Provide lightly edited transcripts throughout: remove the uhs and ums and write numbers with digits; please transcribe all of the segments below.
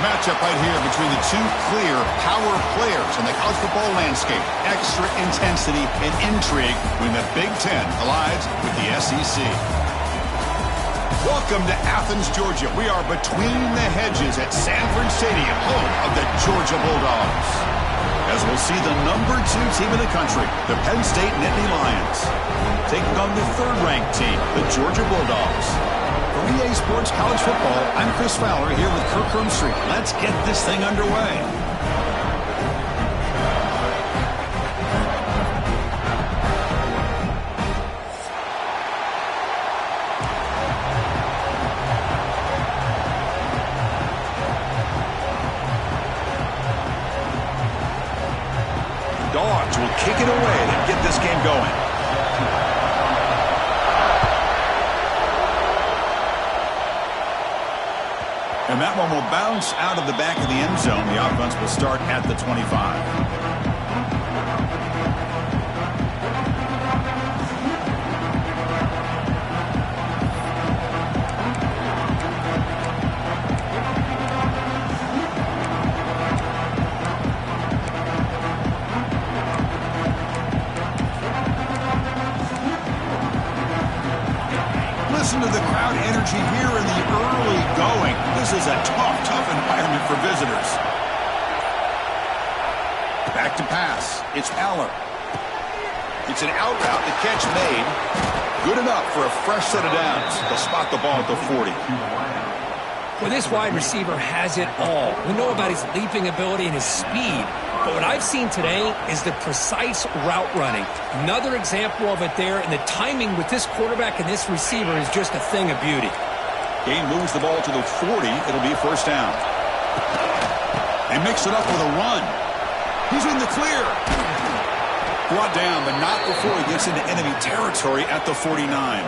Matchup right here between the two clear power players in the college football landscape. Extra intensity and intrigue when the Big Ten collides with the SEC. Welcome to Athens, Georgia. We are between the hedges at Sanford Stadium, home of the Georgia Bulldogs. As we'll see the #2 team in the country, the Penn State Nittany Lions, taking on the third-ranked team, the Georgia Bulldogs. For EA Sports College Football, I'm Chris Fowler here with Kirk Hermstreet. Let's get this thing underway. Dogs will kick it away and get this game going. And that one will bounce out of the back of the end zone. The offense will start at the 25. Listen to the crowd energy here in the early going. This is a tough environment for visitors. Back to pass. It's Aller. It's an out route. The catch made. Good enough for a fresh set of downs. They'll spot the ball at the 40. Well, this wide receiver has it all. We know about his leaping ability and his speed. But what I've seen today is the precise route running. Another example of it there, and the timing with this quarterback and this receiver is just a thing of beauty. Gain moves the ball to the 40. It'll be first down. They mix it up with a run. He's in the clear. Brought down, but not before he gets into enemy territory at the 49.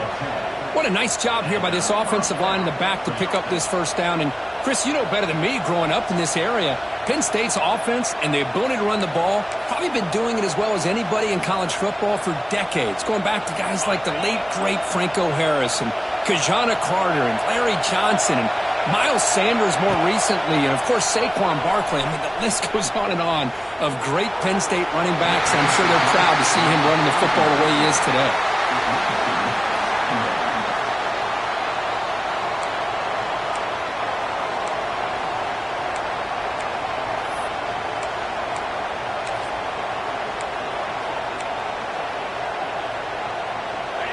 What a nice job here by this offensive line in the back to pick up this first down. And, Chris, you know better than me growing up in this area, Penn State's offense and the ability to run the ball, probably been doing it as well as anybody in college football for decades, going back to guys like the late, great Franco Harris and Kajana Carter and Larry Johnson and Miles Sanders more recently, and, of course, Saquon Barkley. I mean, the list goes on and on of great Penn State running backs, and I'm sure they're proud to see him running the football the way he is today.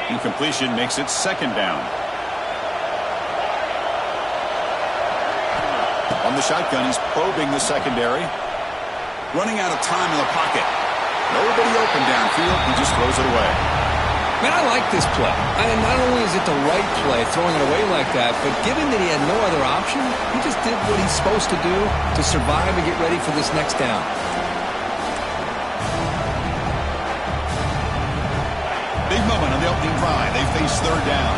Incompletion makes it second down. On the shotgun, he's probing the secondary. Running out of time in the pocket. Nobody open downfield. He just throws it away. Man, I like this play. Not only is it the right play, throwing it away like that, but given that he had no other option, he just did what he's supposed to do to survive and get ready for this next down. Big moment on the opening drive. They face third down.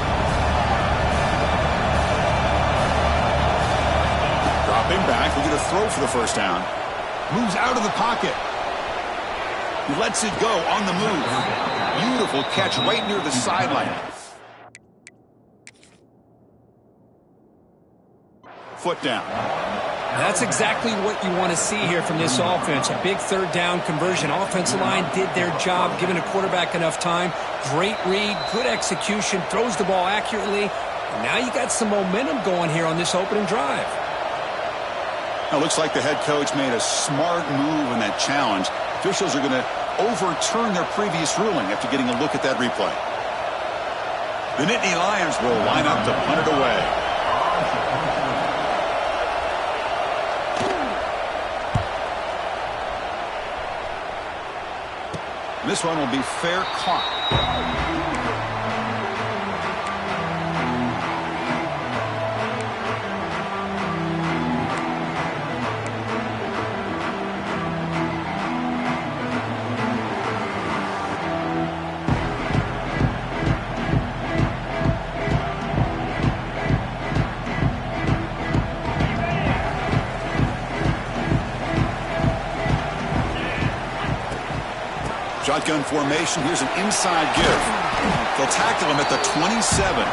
Dropping back. We're going to throw for the first down. Moves out of the pocket. He lets it go on the move. Beautiful catch right near the sideline. Foot down. That's exactly what you want to see here from this offense. A big third down conversion. Offensive line did their job, giving a quarterback enough time. Great read, good execution, throws the ball accurately. And now you got some momentum going here on this opening drive. Now, looks like the head coach made a smart move in that challenge. Officials are going to overturn their previous ruling after getting a look at that replay. The Nittany Lions will line up to punt it away. This one will be fair caught. Shotgun formation. Here's an inside give. They'll tackle him at the 27.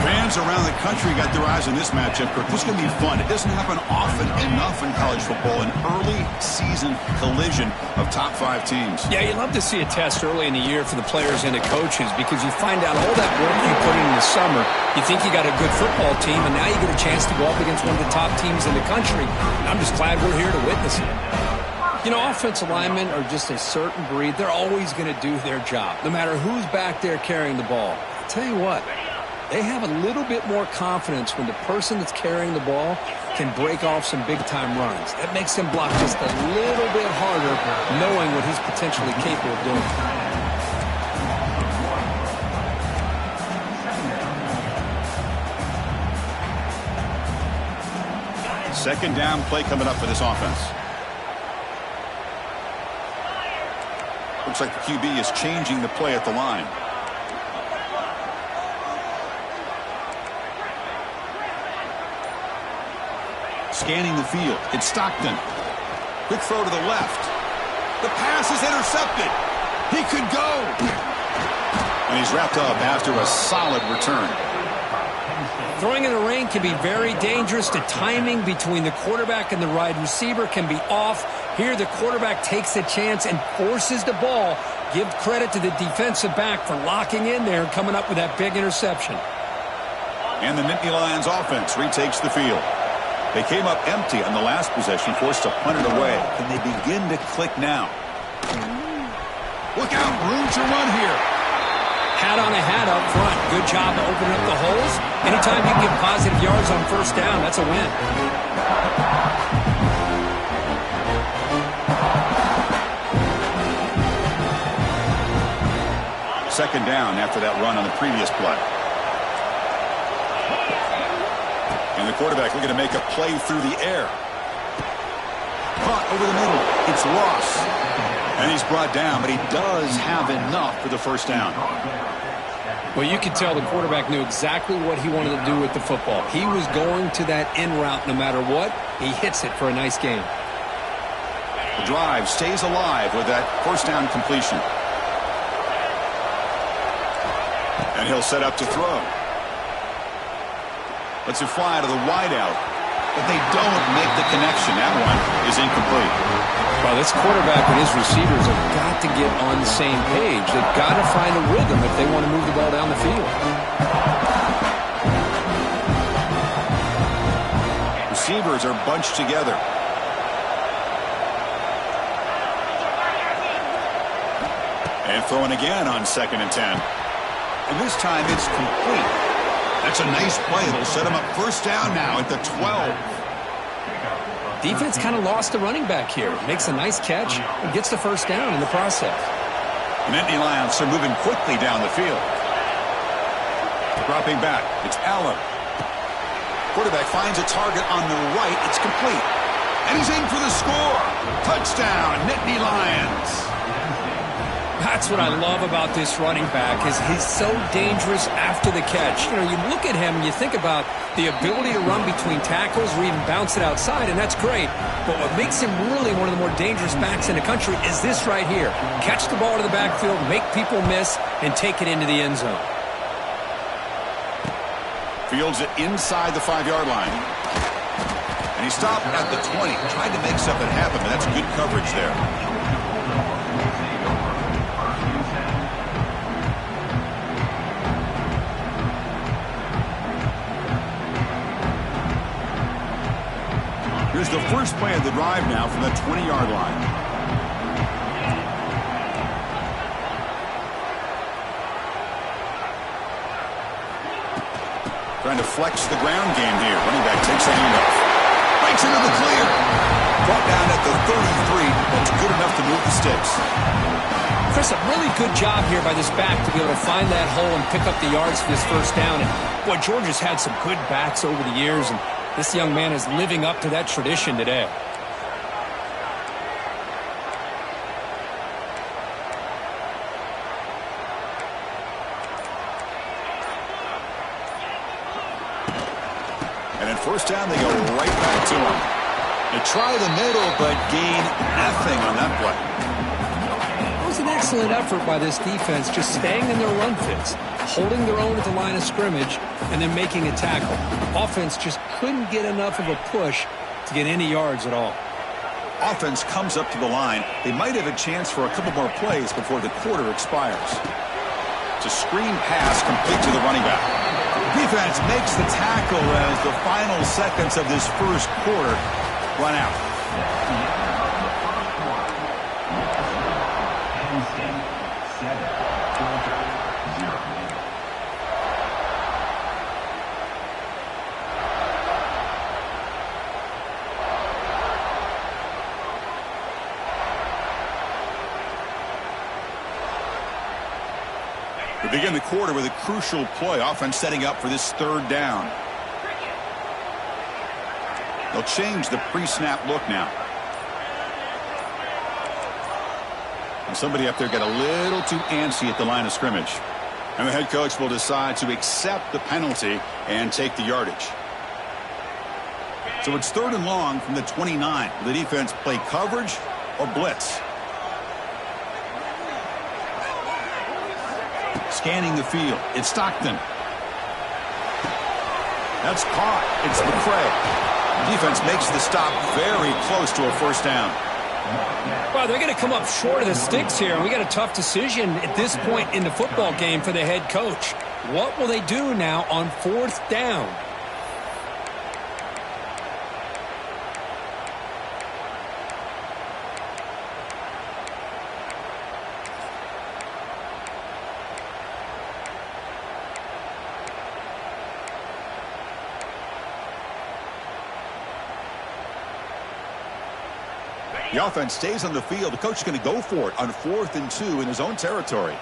Fans around the country got their eyes on this matchup. This is going to be fun. It doesn't happen often enough in college football, an early season collision of top 5 teams. Yeah, you love to see a test early in the year for the players and the coaches because you find out all that work you put in the summer. You think you got a good football team, and now you get a chance to go up against one of the top teams in the country. I'm just glad we're here to witness it. You know, offensive linemen are just a certain breed. They're always going to do their job, no matter who's back there carrying the ball. I'll tell you what, they have a little bit more confidence when the person that's carrying the ball can break off some big-time runs. That makes him block just a little bit harder, knowing what he's potentially capable of doing. Second down play coming up for this offense. Looks like the QB is changing the play at the line. Scanning the field. It's Stockton. Quick throw to the left. The pass is intercepted. He could go. And he's wrapped up after a solid return. Throwing in the rain can be very dangerous. The timing between the quarterback and the wide receiver can be off. Here, the quarterback takes a chance and forces the ball. Give credit to the defensive back for locking in there and coming up with that big interception. And the Nittany Lions offense retakes the field. They came up empty on the last possession, forced to punt it away. Can they begin to click now? Look out, room to run here. Hat on a hat up front. Good job opening up the holes. Anytime you can get positive yards on first down, that's a win. Second down after that run on the previous play. And the quarterback looking to make a play through the air. Caught over the middle. It's Ross. And he's brought down, but he does have enough for the first down. Well, you could tell the quarterback knew exactly what he wanted to do with the football. He was going to that in route no matter what. He hits it for a nice gain. The drive stays alive with that first down completion. And he'll set up to throw. Lets it fly to the wideout. But they don't make the connection. That one is incomplete. Well, this quarterback and his receivers have got to get on the same page. They've got to find a rhythm if they want to move the ball down the field. Receivers are bunched together. And throwing again on 2nd and 10. And this time it's complete. That's a nice play. It'll set him up first down now at the 12. Defense kind of lost the running back here. Makes a nice catch and gets the first down in the process. Nittany Lions are moving quickly down the field. Dropping back. It's Allen. Quarterback finds a target on the right. It's complete. And he's in for the score. Touchdown, Nittany Lions. That's what I love about this running back is he's so dangerous after the catch. You know, you look at him and you think about the ability to run between tackles or even bounce it outside, and that's great. But what makes him really one of the more dangerous backs in the country is this right here. Catch the ball to the backfield, make people miss, and take it into the end zone. Fields it inside the 5-yard line. And he stopped at the 20. Tried to make something happen, but that's good coverage there. Here's the first play of the drive now from the 20-yard line. Trying to flex the ground game here. Running back takes a handoff. Breaks into the clear. Brought down at the 33. That's good enough to move the sticks. Chris, a really good job here by this back to be able to find that hole and pick up the yards for this first down. And boy, Georgia's had some good backs over the years, and this young man is living up to that tradition today. And in first down, they go right back to him. They try the middle, but gain nothing on that play. It was an excellent effort by this defense, just staying in their run fits. holding their own at the line of scrimmage, and then making a tackle. Offense just couldn't get enough of a push to get any yards at all. Offense comes up to the line. They might have a chance for a couple more plays before the quarter expires. It's a screen pass complete to the running back. Defense makes the tackle as the final seconds of this first quarter run out. We begin the quarter with a crucial play. Offense setting up for this third down. They'll change the pre-snap look now. And somebody up there got a little too antsy at the line of scrimmage. And the head coach will decide to accept the penalty and take the yardage. So it's 3rd and long from the 29. Will the defense play coverage or blitz? Scanning the field. It's Stockton. That's caught. It's McCray. Defense makes the stop very close to a first down. Well, they're going to come up short of the sticks here, and we got a tough decision at this point in the football game for the head coach. What will they do now on 4th down? The offense stays on the field. The coach is going to go for it on 4th and 2 in his own territory.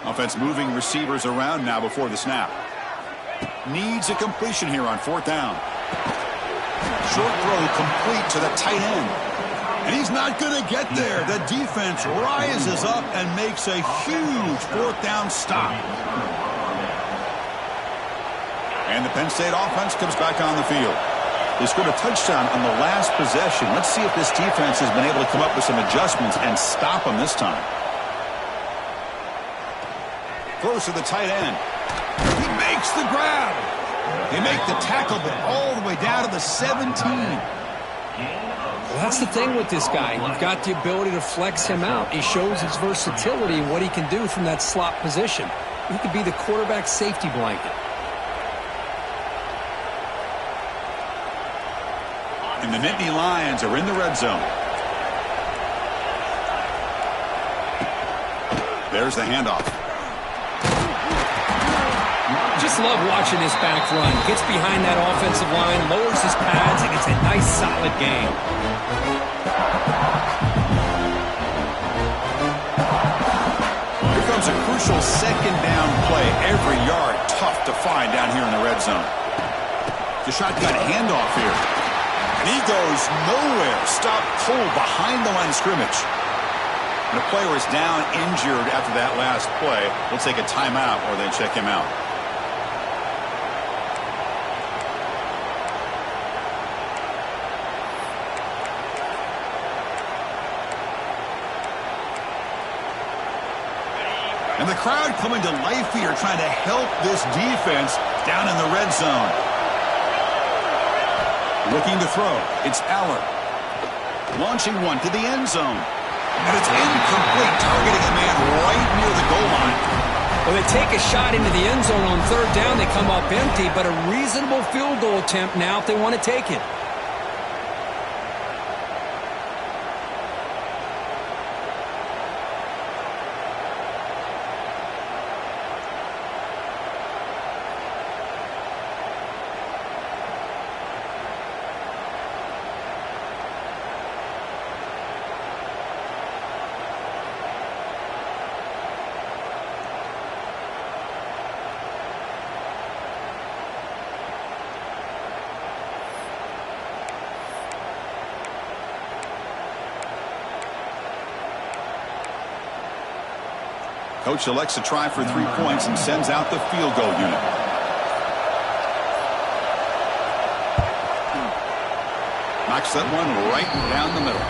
Offense moving receivers around now before the snap. Needs a completion here on 4th down. Short throw complete to the tight end. And he's not going to get there. The defense rises up and makes a huge 4th down stop. And the Penn State offense comes back on the field. They scored a touchdown on the last possession. Let's see if this defense has been able to come up with some adjustments and stop them this time. Close to the tight end. He makes the grab. They make the tackle, but all the way down to the 17. Well, that's the thing with this guy. You've got the ability to flex him out. He shows his versatility and what he can do from that slot position. He could be the quarterback safety blanket. And the Nittany Lions are in the red zone. There's the handoff. Just love watching this back run. Gets behind that offensive line, lowers his pads, and it's a nice, solid game. Here comes a crucial 2nd down play. Every yard tough to find down here in the red zone. The shotgun handoff here. And he goes nowhere. Stopped cold behind the line of scrimmage. And the player is down injured after that last play. We'll take a timeout or they check him out. And the crowd coming to life here trying to help this defense down in the red zone. Looking to throw. It's Aller. Launching one to the end zone. And it's incomplete, targeting a man right near the goal line. Well, they take a shot into the end zone on 3rd down. They come up empty, but a reasonable field goal attempt now if they want to take it. Coach elects to try for 3 points and sends out the field goal unit. Knocks that one right down the middle.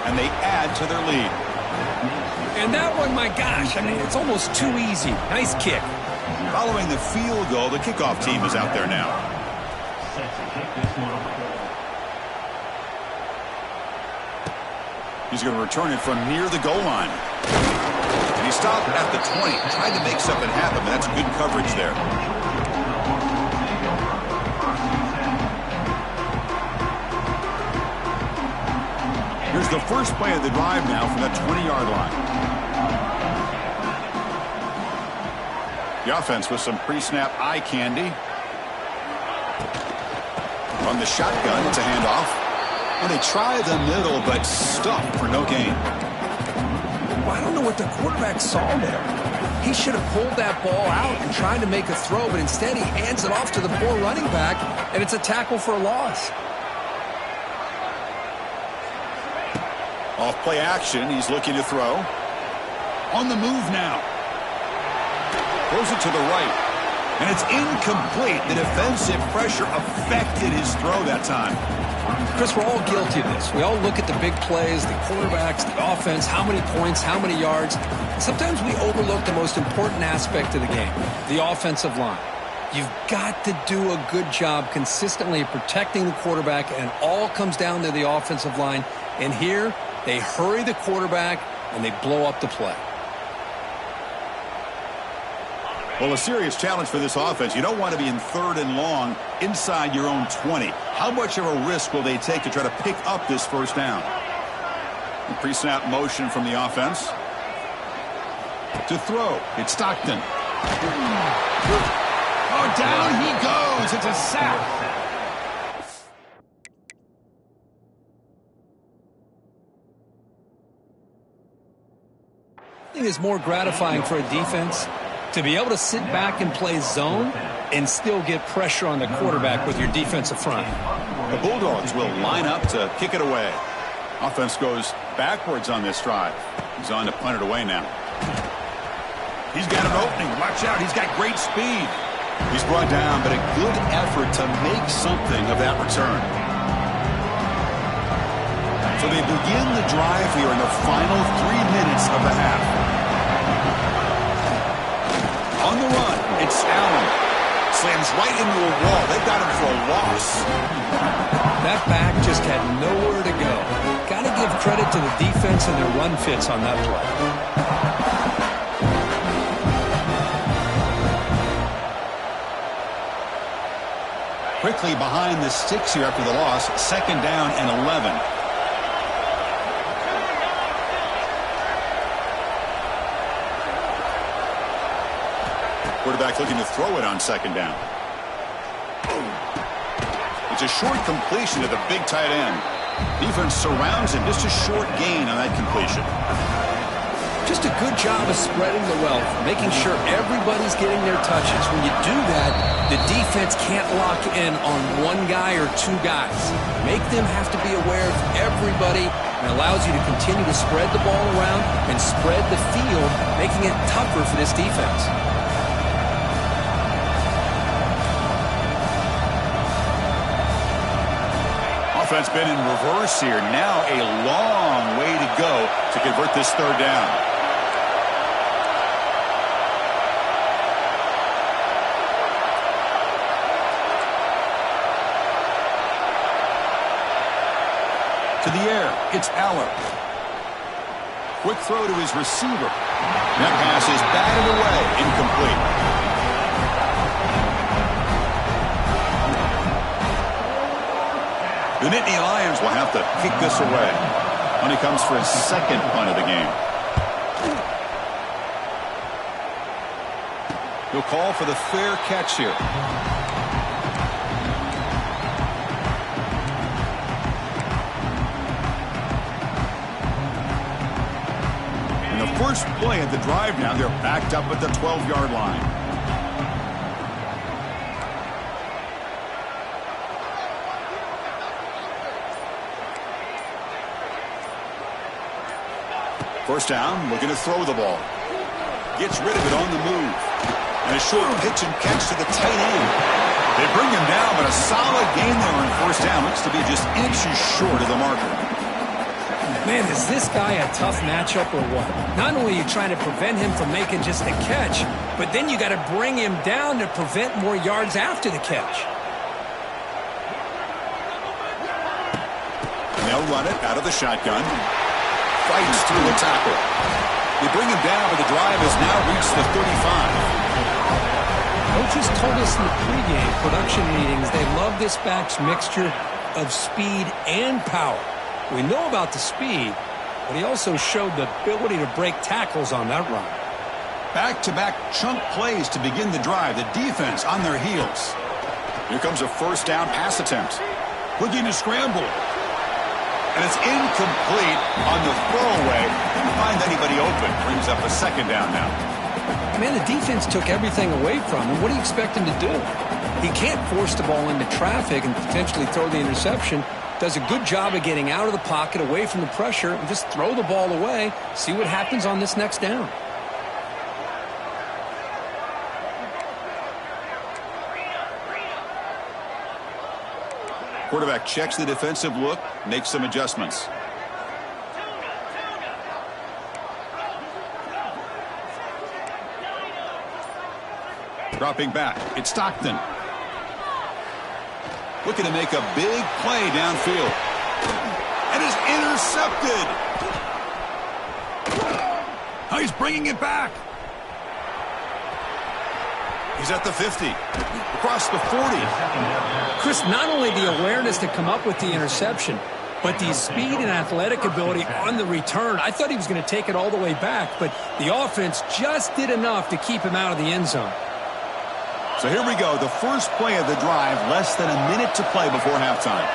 And they add to their lead. And that one, my gosh, I mean, it's almost too easy. Nice kick. Following the field goal, the kickoff team is out there now. He's going to return it from near the goal line. And he stopped at the 20, tried to make something happen, but that's good coverage there. Here's the first play of the drive now from that 20-yard line. The offense with some pre-snap eye candy. On the shotgun, it's a handoff. Well, they try the middle, but stuffed for no gain. Well, I don't know what the quarterback saw there. He should have pulled that ball out and tried to make a throw, but instead he hands it off to the poor running back, and it's a tackle for a loss. Off play action, he's looking to throw. On the move now. Throws it to the right. And it's incomplete. The defensive pressure affected his throw that time. Chris, we're all guilty of this. We all look at the big plays, the quarterbacks, the offense, how many points, how many yards. Sometimes we overlook the most important aspect of the game, the offensive line. You've got to do a good job consistently protecting the quarterback, and it all comes down to the offensive line. And here, they hurry the quarterback, and they blow up the play. Well, a serious challenge for this offense. You don't want to be in 3rd and long inside your own 20. How much of a risk will they take to try to pick up this first down? Pre-snap motion from the offense. To throw, it's Stockton. Oh, down he goes. It's a sack. I think it's more gratifying for a defense to be able to sit back and play zone and still get pressure on the quarterback with your defensive front. The Bulldogs will line up to kick it away. Offense goes backwards on this drive. He's on to punt it away now. He's got an opening. Watch out. He's got great speed. He's brought down, but a good effort to make something of that return. So they begin the drive here in the final 3 minutes of the half. On the run, it's Allen. Slams right into a wall. They've got him for a loss. That back just had nowhere to go. Got to give credit to the defense and their run fits on that play. Quickly behind the sticks here after the loss. 2nd down and 11. Quarterback looking to throw it on 2nd down. It's a short completion to the big tight end. Defense surrounds him. Just a short gain on that completion. Just a good job of spreading the wealth, making sure everybody's getting their touches. When you do that, the defense can't lock in on one guy or two guys. Make them have to be aware of everybody, and allows you to continue to spread the ball around and spread the field, making it tougher for this defense. Offense been in reverse here. Now a long way to go to convert this 3rd down. To the air, it's Aller. Quick throw to his receiver. That pass is batted away, incomplete. The Nittany Lions will have to kick this away when he comes for his 2nd punt of the game. He'll call for the fair catch here. And the first play of the drive now, they're backed up at the 12-yard line. First down, looking to throw the ball. Gets rid of it on the move. And a short pitch and catch to the tight end. They bring him down, but a solid gain there on 1st down. Looks to be just inches short of the marker. Man, is this guy a tough matchup or what? Not only are you trying to prevent him from making just a catch, but then you got to bring him down to prevent more yards after the catch. They'll run it out of the shotgun. Fights through the tackle. They bring him down, but the drive has now reached the 35. Coaches told us in the pregame production meetings they love this back's mixture of speed and power. We know about the speed, but he also showed the ability to break tackles on that run. Back-to-back chunk plays to begin the drive. The defense on their heels. Here comes a first down pass attempt. Looking to scramble. And it's incomplete on the throwaway. Didn't find anybody open. Brings up a second down now. Man, the defense took everything away from him. What do you expect him to do? He can't force the ball into traffic and potentially throw the interception. Does a good job of getting out of the pocket, away from the pressure, and just throw the ball away. See what happens on this next down. Quarterback checks the defensive look, makes some adjustments. Dropping back, it's Stockton. Looking to make a big play downfield. And is intercepted. Oh, he's bringing it back. He's at the 50. Across the 40. Chris, not only the awareness to come up with the interception, but the speed and athletic ability on the return. I thought he was going to take it all the way back, but the offense just did enough to keep him out of the end zone. So here we go, the first play of the drive, less than a minute to play before halftime.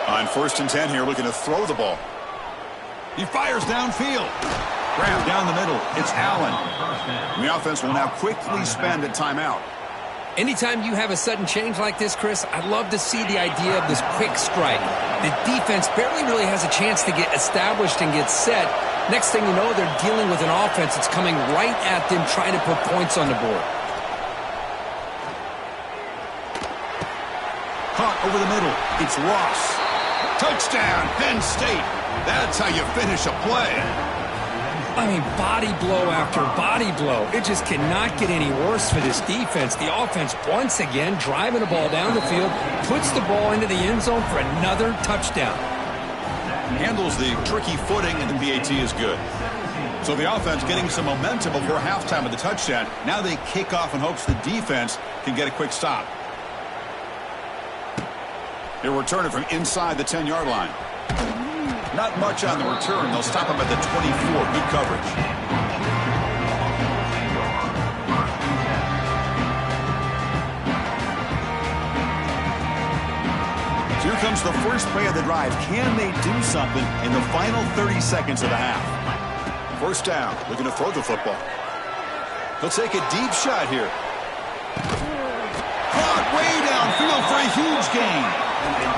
On 1st and 10 here, looking to throw the ball. He fires downfield. Grab down the middle. It's Allen. The offense will now quickly spend a timeout. Anytime you have a sudden change like this, Chris, I'd love to see the idea of this quick strike. The defense barely really has a chance to get established and get set. Next thing you know, they're dealing with an offense that's coming right at them, trying to put points on the board. Caught over the middle. It's Ross. Touchdown, Penn State. That's how you finish a play. I mean, body blow after body blow. It just cannot get any worse for this defense. The offense, once again, driving the ball down the field, puts the ball into the end zone for another touchdown. Handles the tricky footing, and the PAT is good. So the offense getting some momentum before halftime of the touchdown. Now they kick off in hopes the defense can get a quick stop. He'll return it from inside the 10-yard line. Not much on the return. They'll stop him at the 24. Good coverage. So here comes the first play of the drive. Can they do something in the final 30 seconds of the half? First down. Looking to throw the football. They'll take a deep shot here. Caught way downfield for a huge gain.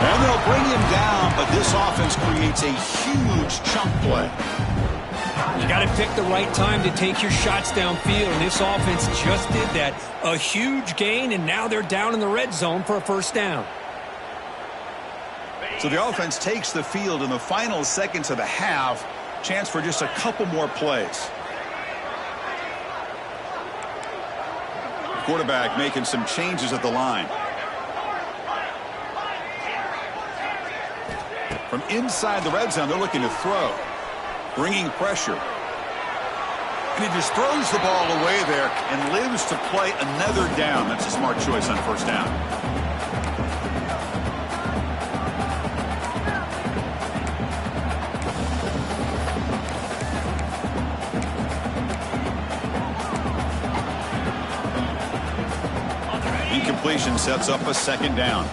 And they'll bring him down, but this offense creates a huge chunk play. You got to pick the right time to take your shots downfield, and this offense just did that. A huge gain, and now they're down in the red zone for a first down. So the offense takes the field in the final seconds of the half. Chance for just a couple more plays. Quarterback making some changes at the line. From inside the red zone, they're looking to throw. Bringing pressure. And he just throws the ball away there and lives to play another down. That's a smart choice on first down. Incompletion sets up a second down.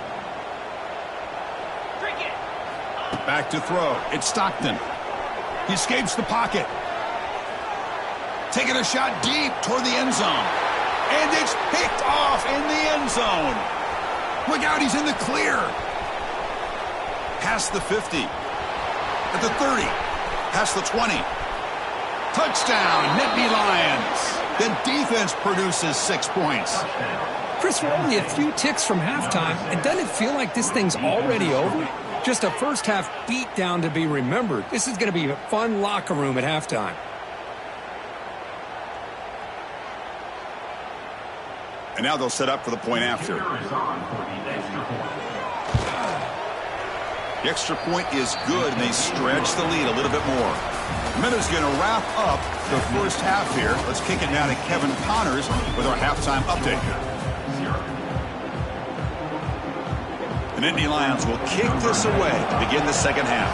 Back to throw. It's Stockton. He escapes the pocket. Taking a shot deep toward the end zone. And it's picked off in the end zone. Look out, he's in the clear. Past the 50. At the 30. Past the 20. Touchdown, Nittany Lions. The defense produces 6 points. Chris, we're only a few ticks from halftime, and doesn't it feel like this thing's already over? Just a first-half beatdown to be remembered. This is going to be a fun locker room at halftime. And now they'll set up for the point after. The extra point is good, and they stretch the lead a little bit more. Minute's going to wrap up the first half here. Let's kick it now to Kevin Connors with our halftime update. The Nittany Lions will kick this away to begin the second half.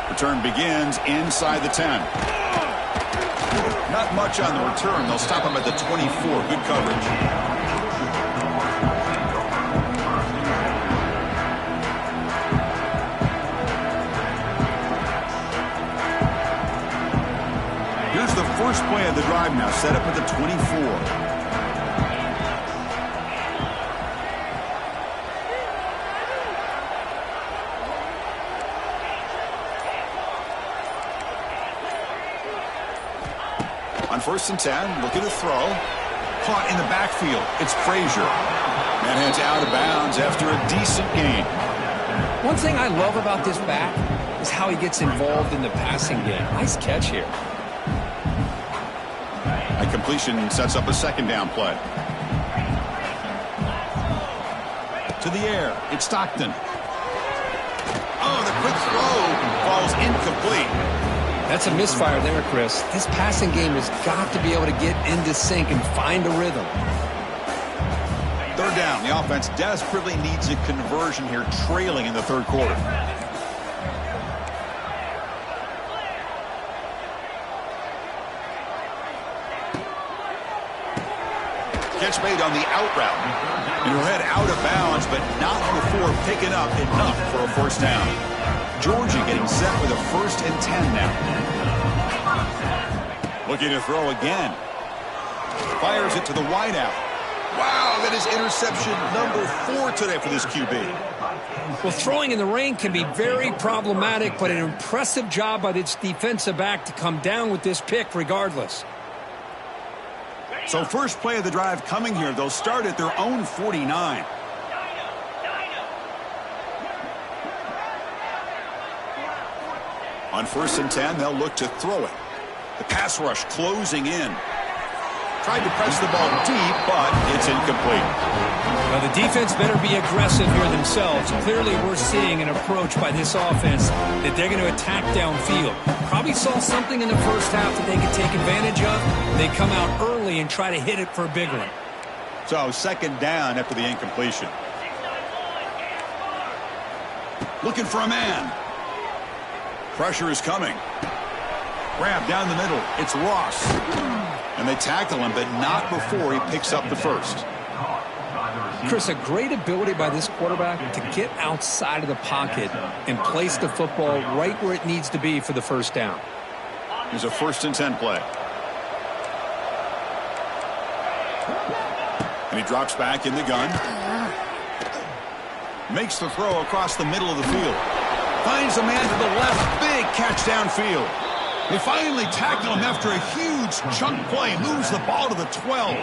Return begins inside the 10. Not much on the return. They'll stop him at the 24. Good coverage. Here's the first play of the drive now, set up at the 24. On 1st and 10, looking to throw. Caught in the backfield. It's Frazier. And heads out of bounds after a decent gain. One thing I love about this back is how he gets involved in the passing game. Nice catch here. A completion sets up a second down play. To the air. It's Stockton. Oh, the quick throw falls incomplete. That's a misfire there, Chris. This passing game has got to be able to get into sync and find a rhythm. Third down. The offense desperately needs a conversion here, trailing in the third quarter. Catch made on the out route. And he'll head out of bounds, but not before picking up enough for a first down. Georgia getting set with a 1st and 10 now. Looking to throw again. Fires it to the wideout. Wow, that is interception number 4 today for this QB. Well, throwing in the rain can be very problematic, but an impressive job by this defensive back to come down with this pick regardless. So first play of the drive coming here. They'll start at their own 49. On 1st and 10, they'll look to throw it. The pass rush closing in. Tried to press the ball deep, but it's incomplete. Well, the defense better be aggressive here themselves. Clearly, we're seeing an approach by this offense that they're going to attack downfield. Probably saw something in the first half that they could take advantage of. They come out early and try to hit it for a big one. So second down after the incompletion. Looking for a man. Pressure is coming. Grab down the middle. It's Ross. And they tackle him, but not before he picks up the first. Chris, a great ability by this quarterback to get outside of the pocket and place the football right where it needs to be for the first down. Here's a 1st and 10 play. And he drops back in the gun. Makes the throw across the middle of the field. Finds a man to the left. Big catch downfield. They finally tackle him after a huge chunk play. Moves the ball to the 12.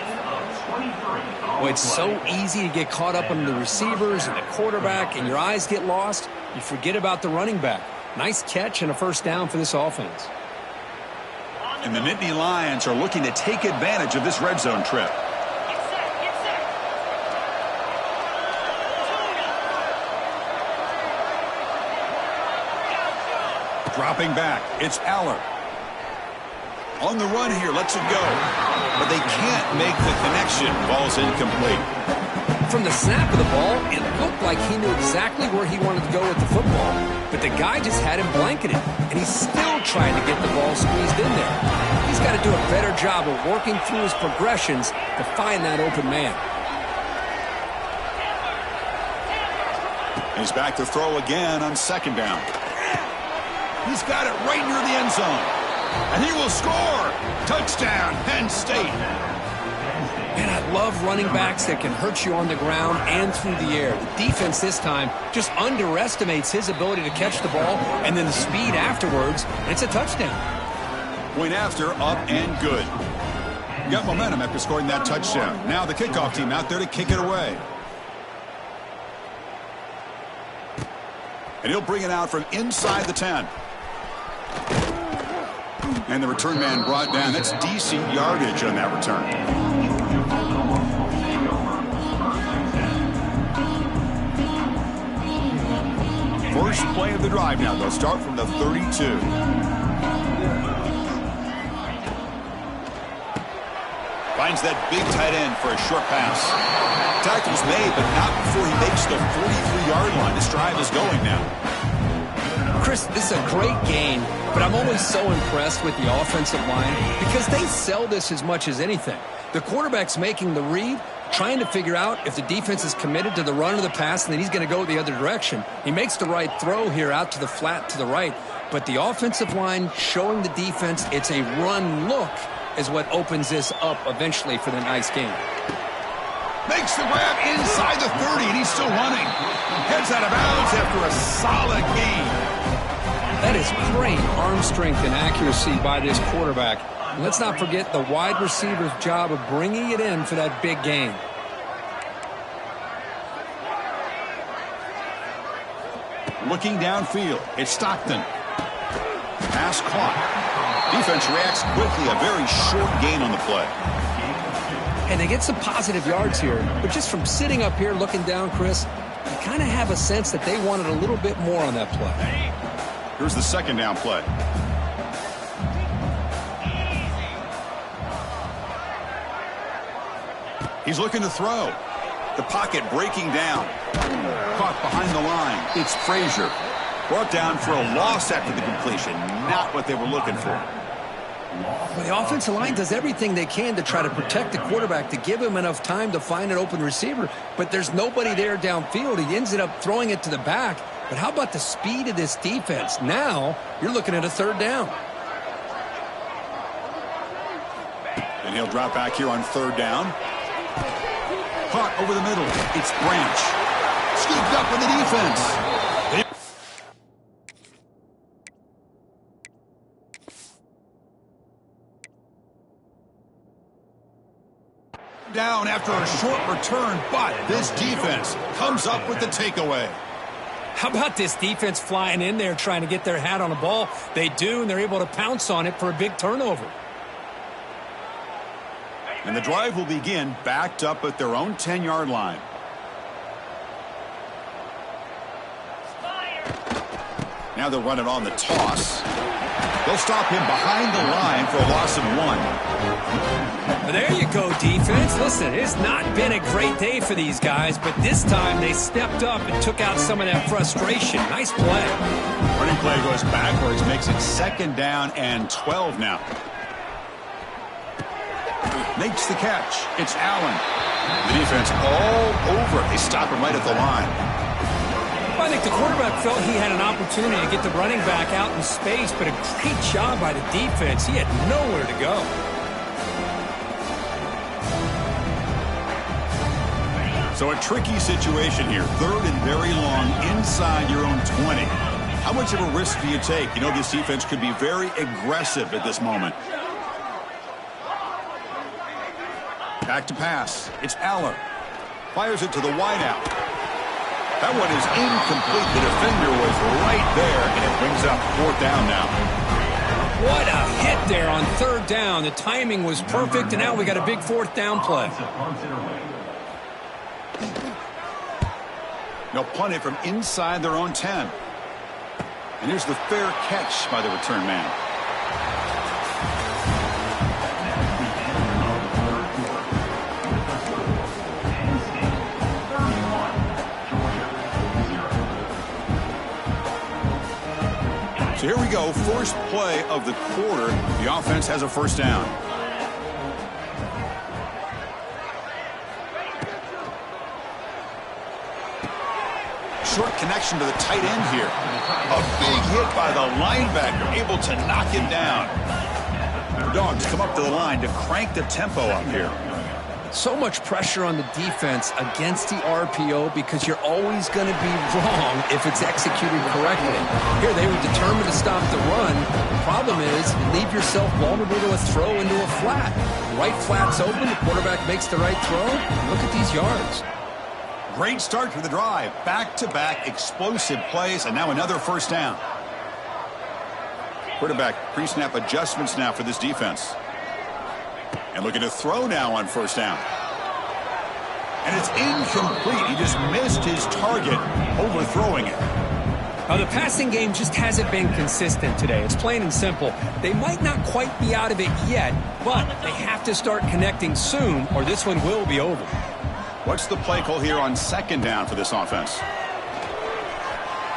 Well, it's so easy to get caught up on the receivers and the quarterback, and your eyes get lost. You forget about the running back. Nice catch and a first down for this offense. And the Nittany Lions are looking to take advantage of this red zone trip. Dropping back, it's Aller. On the run here, lets it go. But they can't make the connection. Ball's incomplete. From the snap of the ball, it looked like he knew exactly where he wanted to go with the football. But the guy just had him blanketed, and he's still trying to get the ball squeezed in there. He's got to do a better job of working through his progressions to find that open man. He's back to throw again on second down. He's got it right near the end zone. And he will score. Touchdown, Penn State. And I love running backs that can hurt you on the ground and through the air. The defense this time just underestimates his ability to catch the ball and then the speed afterwards. It's a touchdown. Point after, up and good. Got momentum after scoring that touchdown. Now the kickoff team out there to kick it away. And he'll bring it out from inside the 10. And the return man brought down. That's decent yardage on that return. First play of the drive now. They'll start from the 32. Finds that big tight end for a short pass. Tackle's made, but not before he makes the 43-yard line. This drive is going now. Chris, this is a great game, but I'm always so impressed with the offensive line because they sell this as much as anything. The quarterback's making the read, trying to figure out if the defense is committed to the run or the pass, and then he's going to go the other direction. He makes the right throw here out to the flat to the right, but the offensive line showing the defense it's a run look is what opens this up eventually for the nice game. Makes the grab inside the 30, and he's still running. Heads out of bounds after a solid gain. That is great arm strength and accuracy by this quarterback. And let's not forget the wide receiver's job of bringing it in for that big gain. Looking downfield, it's Stockton. Pass caught. Defense reacts quickly, a very short gain on the play. And they get some positive yards here, but just from sitting up here looking down, Chris, you kind of have a sense that they wanted a little bit more on that play. Here's the second down play. He's looking to throw. The pocket breaking down. Caught behind the line. It's Frazier. Brought down for a loss after the completion. Not what they were looking for. Well, the offensive line does everything they can to try to protect the quarterback, to give him enough time to find an open receiver, but there's nobody there downfield. He ends up throwing it to the back. But how about the speed of this defense? Now you're looking at a third down. And he'll drop back here on third down. Caught over the middle. It's Branch. Scooped up with the defense. Down after a short return, but this defense comes up with the takeaway. How about this defense flying in there trying to get their hat on the ball? They do, and they're able to pounce on it for a big turnover. And the drive will begin backed up at their own 10-yard line. Now they'll run it on the toss. They'll stop him behind the line for a loss of 1. Well, there you go, defense. Listen, it's not been a great day for these guys, but this time they stepped up and took out some of that frustration. Nice play. Running play goes backwards, makes it second down and 12 now. Makes the catch. It's Allen. The defense all over it. They stop him right at the line. I think the quarterback felt he had an opportunity to get the running back out in space, but a great job by the defense. He had nowhere to go. So a tricky situation here. Third and very long inside your own 20. How much of a risk do you take? You know, this defense could be very aggressive at this moment. Back to pass. It's Aller. Fires it to the wideout. That one is incomplete. The defender was right there, and it brings up fourth down now. What a hit there on third down. The timing was perfect, and now we got a big fourth down play. They'll punt it from inside their own 10. And here's the fair catch by the return man. So here we go, first play of the quarter. The offense has a first down. Short connection to the tight end here. A big hit by the linebacker, able to knock him down. The Dogs come up to the line to crank the tempo up here. So much pressure on the defense against the RPO because you're always going to be wrong if it's executed correctly. Here they were determined to stop the run. The problem is you leave yourself vulnerable to a throw into a flat. The right flat's open, the quarterback makes the right throw. Look at these yards. Great start to the drive. Back-to-back explosive plays, and now another first down. Quarterback pre-snap adjustments now for this defense. And looking to throw now on first down. And it's incomplete. He just missed his target, overthrowing it. Now, the passing game just hasn't been consistent today. It's plain and simple. They might not quite be out of it yet, but they have to start connecting soon, or this one will be over. What's the play call here on second down for this offense?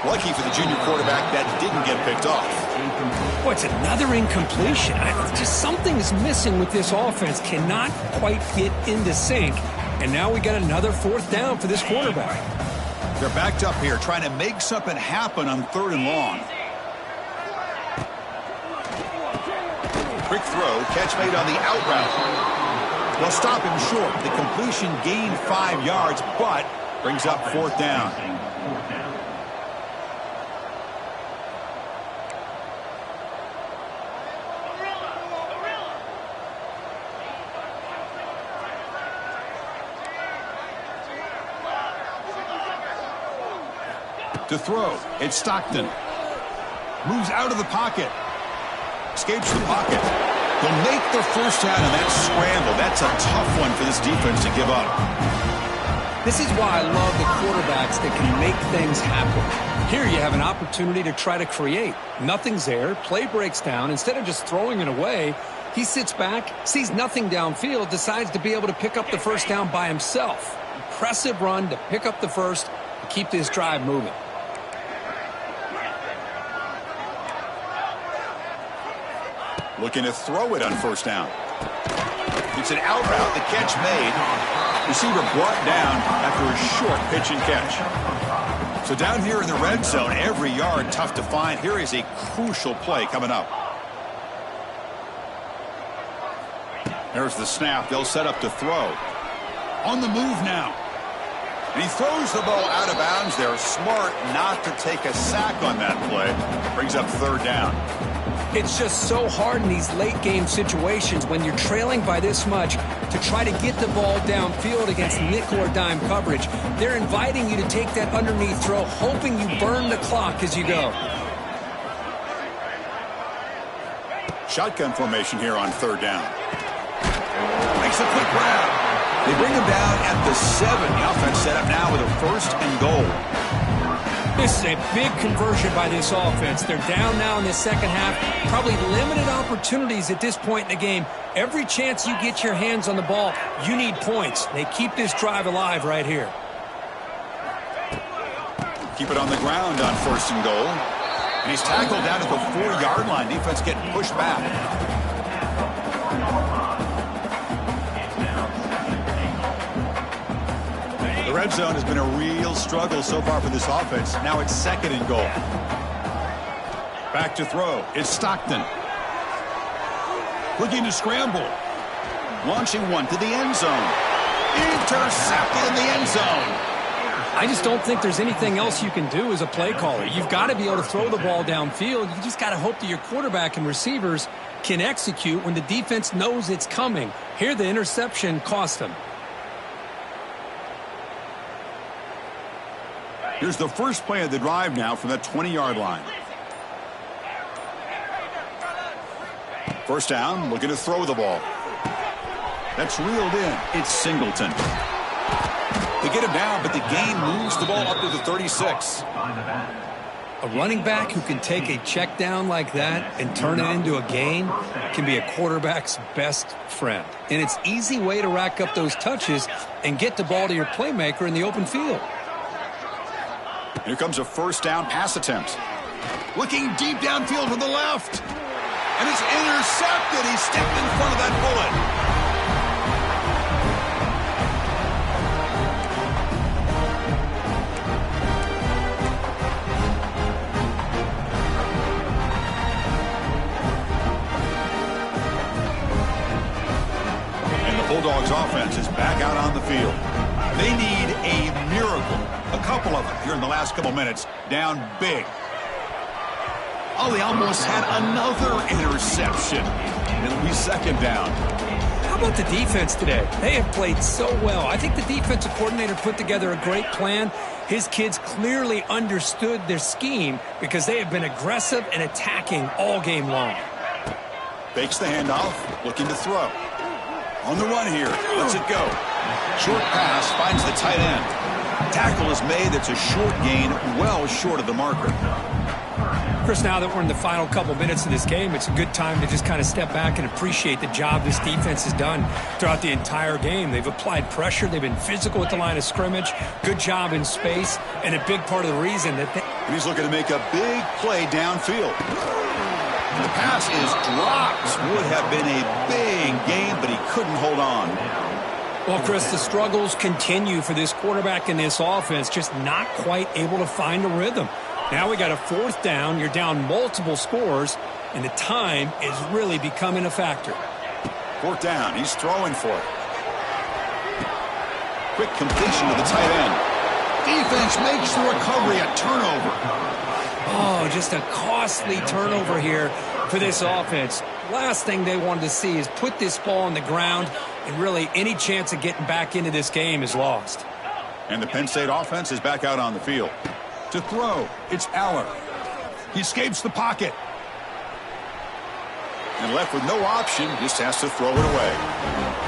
Lucky for the junior quarterback that didn't get picked off. What's another incompletion? Just something is missing with this offense. Cannot quite get into sync. And now we got another fourth down for this quarterback. They're backed up here trying to make something happen on 3rd and long. Quick throw, catch made on the out route. They'll stop him short. The completion gained 5 yards, but brings up 4th down. To throw, it's Stockton. Moves out of the pocket. Escapes the pocket. They'll make the first down, and that scramble. That's a tough one for this defense to give up. This is why I love the quarterbacks that can make things happen. Here you have an opportunity to try to create. Nothing's there. Play breaks down. Instead of just throwing it away, he sits back, sees nothing downfield, decides to be able to pick up the first down by himself. Impressive run to pick up the first and keep this drive moving. Looking to throw it on first down. It's an out route. The catch made. Receiver brought down after a short pitch and catch. So down here in the red zone, every yard tough to find. Here is a crucial play coming up. There's the snap. They'll set up to throw. On the move now. And he throws the ball out of bounds there. Smart not to take a sack on that play. Brings up 3rd down. It's just so hard in these late-game situations when you're trailing by this much to try to get the ball downfield against nickel or dime coverage. They're inviting you to take that underneath throw, hoping you burn the clock as you go. Shotgun formation here on 3rd down. Makes a quick grab. They bring him down at the 7. The offense set up now with a 1st and goal. This is a big conversion by this offense. They're down now in the second half. Probably limited opportunities at this point in the game. Every chance you get your hands on the ball, you need points. They keep this drive alive right here. Keep it on the ground on 1st and goal. And he's tackled down at the 4-yard line. Defense getting pushed back. The red zone has been a real struggle so far for this offense. Now it's 2nd and goal. Back to throw. It's Stockton. Looking to scramble. Launching one to the end zone. Intercepted in the end zone. I just don't think there's anything else you can do as a play caller. You've got to be able to throw the ball downfield. You just got to hope that your quarterback and receivers can execute when the defense knows it's coming. Here the interception cost them. Here's the first play of the drive now from that 20-yard line. First down, looking to throw the ball. That's reeled in. It's Singleton. They get him down, but the gain moves the ball up to the 36. A running back who can take a check down like that and turn it into a gain can be a quarterback's best friend. And it's an easy way to rack up those touches and get the ball to your playmaker in the open field. Here comes a first down pass attempt. Looking deep downfield to the left. And it's intercepted. He stepped in front of that bullet. And the Bulldogs offense is back out on the field. They need a miracle. A couple of them here in the last couple minutes, down big. Oh, they almost had another interception. It'll be second down. How about the defense today? They have played so well. I think the defensive coordinator put together a great plan. His kids clearly understood their scheme because they have been aggressive and attacking all game long. Fakes the handoff, looking to throw. On the run here, lets it go. Short pass finds the tight end. Tackle is made. That's a short gain, well short of the marker. Chris, now that we're in the final couple minutes of this game, it's a good time to just kind of step back and appreciate the job this defense has done throughout the entire game. They've applied pressure. They've been physical at the line of scrimmage. Good job in space. And a big part of the reason that And he's looking to make a big play downfield. The pass is dropped. Would have been a big gain, but he couldn't hold on. Well, Chris, the struggles continue for this quarterback in this offense, just not quite able to find a rhythm. Now we got a fourth down. You're down multiple scores, and the time is really becoming a factor. Fourth down. He's throwing for it. Quick completion to the tight end. Defense makes the recovery, a turnover. Oh, just a costly turnover here for this offense. Last thing they wanted to see is put this ball on the ground, and really any chance of getting back into this game is lost. And the Penn State offense is back out on the field. To throw, it's Aller. He escapes the pocket. And left with no option, just has to throw it away.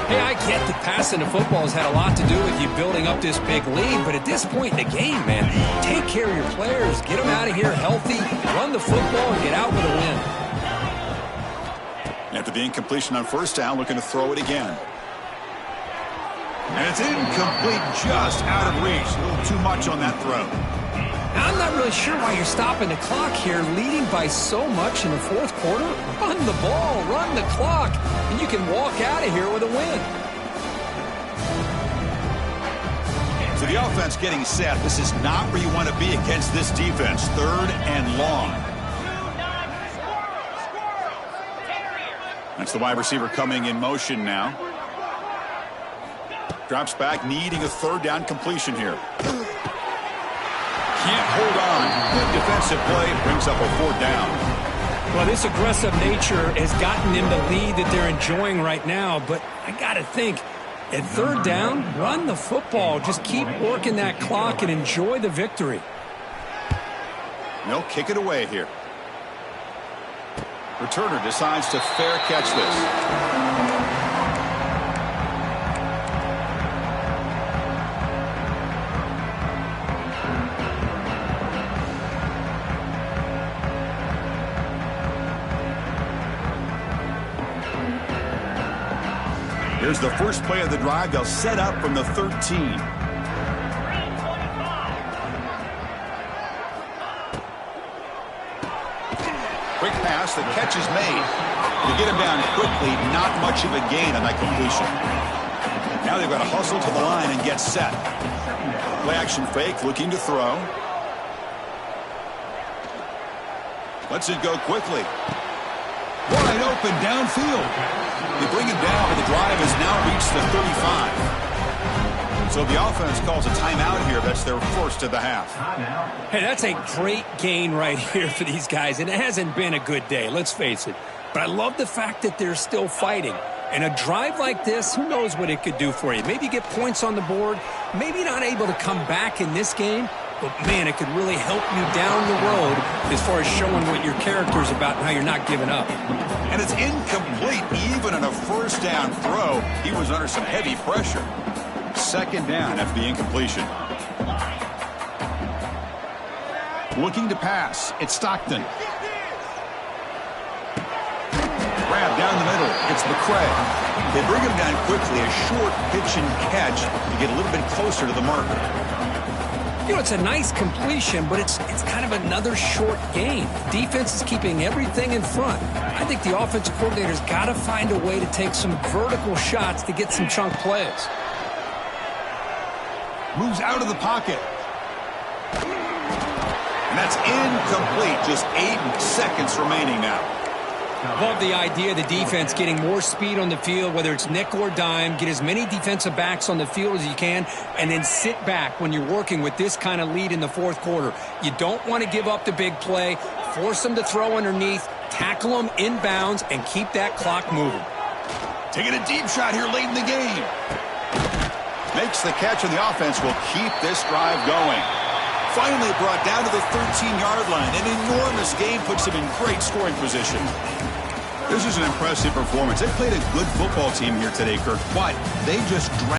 Hey, I get that passing the football has had a lot to do with you building up this big lead, but at this point in the game, man, take care of your players. Get them out of here healthy, run the football, and get out with a win. After the incompletion on first down, looking to throw it again. And it's incomplete, just out of reach. A little too much on that throw. I'm not really sure why you're stopping the clock here, leading by so much in the fourth quarter. Run the ball, run the clock, and you can walk out of here with a win. So the offense getting set. This is not where you want to be against this defense. Third and long. That's the wide receiver coming in motion now. Drops back, needing a third down completion here. Can't hold on. Good defensive play, brings up a fourth down. Well, this aggressive nature has gotten them the lead that they're enjoying right now, but I got to think, at third down, run the football. Just keep working that clock and enjoy the victory. They'll kick it away here. Returner decides to fair catch this. Here's the first play of the drive. They'll set up from the 13. Quick pass, the catch is made. To get him down quickly, not much of a gain on that completion. Now they've got to hustle to the line and get set. Play action fake, looking to throw. Lets it go quickly. Wide open downfield. They bring him down, but the drive has now reached the 35. So the offense calls a timeout here. That's their first of the half. Hey, that's a great gain right here for these guys, and it hasn't been a good day, let's face it. But I love the fact that they're still fighting. And a drive like this, who knows what it could do for you. Maybe get points on the board, maybe not able to come back in this game, but, man, it could really help you down the road as far as showing what your character is about and how you're not giving up. And it's incomplete, even on a first down throw. He was under some heavy pressure. Second down after the incompletion. Looking to pass. It's Stockton. Grab down the middle. It's McCray. They bring him down quickly. A short pitch and catch to get a little bit closer to the marker. You know, it's a nice completion, but it's kind of another short gain. Defense is keeping everything in front. I think the offensive coordinator's got to find a way to take some vertical shots to get some chunk plays. Moves out of the pocket. And that's incomplete. Just 8 seconds remaining now. Love the idea of the defense getting more speed on the field, whether it's nickel or dime. Get as many defensive backs on the field as you can, and then sit back when you're working with this kind of lead in the fourth quarter. You don't want to give up the big play. Force them to throw underneath, tackle them inbounds, and keep that clock moving. Taking a deep shot here late in the game. Makes the catch, and the offense will keep this drive going. Finally brought down to the 13-yard line. An enormous gain puts him in great scoring position. This is an impressive performance. They played a good football team here today, Kirk, but they just